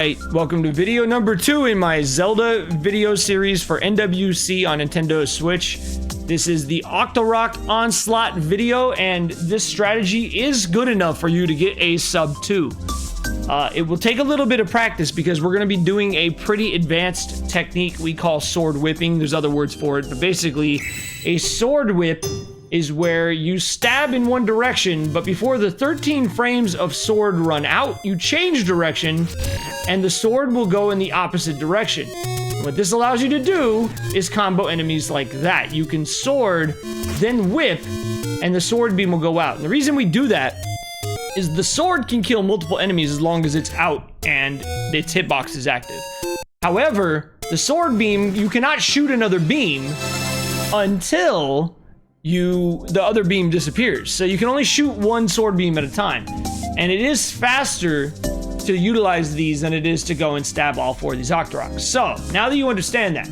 Hey, welcome to video number 2 in my Zelda video series for NWC on Nintendo Switch. This is the Octorok Onslaught video, and this strategy is good enough for you to get a sub 2. It will take a little bit of practice because we're going to be doing a pretty advanced technique we call sword whipping. There's other words for it, but basically a sword whip is where you stab in one direction, but before the 13 frames of sword run out, you change direction, and the sword will go in the opposite direction. What this allows you to do is combo enemies like that. You can sword, then whip, and the sword beam will go out. And the reason we do that is the sword can kill multiple enemies as long as it's out and its hitbox is active. However, the sword beam, you cannot shoot another beam until the other beam disappears. So you can only shoot one sword beam at a time. And it is faster to utilize these than it is to go and stab all 4 of these Octoroks. So, now that you understand that,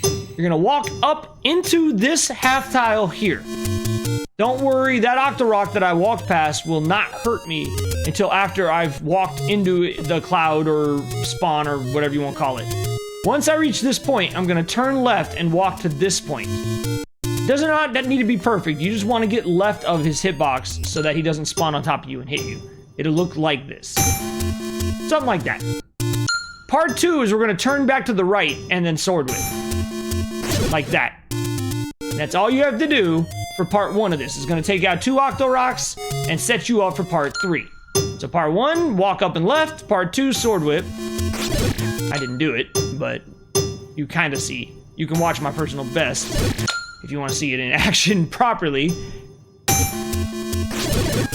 you're gonna walk up into this half tile here. Don't worry, that Octorok that I walked past will not hurt me until after I've walked into the cloud or spawn or whatever you want to call it. Once I reach this point, I'm gonna turn left and walk to this point. Does not need to be perfect. You just want to get left of his hitbox so that he doesn't spawn on top of you and hit you. It'll look like this. Something like that. Part 2 is we're going to turn back to the right and then sword whip. Like that. That's all you have to do for part 1 of this. It's going to take out 2 Octoroks and set you up for part 3. So part 1, walk up and left. Part 2, sword whip. I didn't do it, but you kind of see. You can watch my personal best if you want to see it in action properly.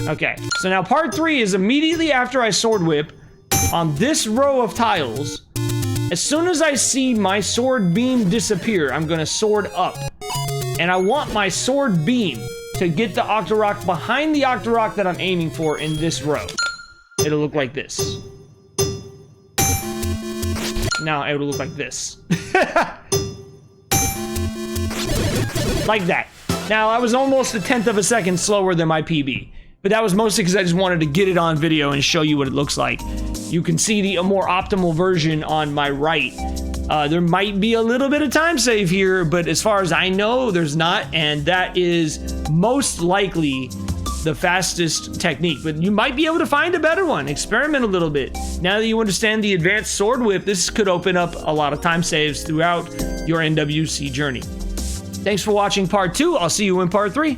Okay, so now part 3 is immediately after I sword whip on this row of tiles. As soon as I see my sword beam disappear, I'm gonna sword up. And I want my sword beam to get the Octorok behind the Octorok that I'm aiming for in this row. It'll look like this. Now it'll look like this. Like that. Now, I was almost 1/10 of a second slower than my PB, but that was mostly because I just wanted to get it on video and show you what it looks like. You can see the more optimal version on my right. There might be a little bit of time save here, but as far as I know, there's not, and that is most likely the fastest technique, but you might be able to find a better one. Experiment a little bit. Now that you understand the advanced sword whip, this could open up a lot of time saves throughout your NWC journey. Thanks for watching part 2. I'll see you in part 3.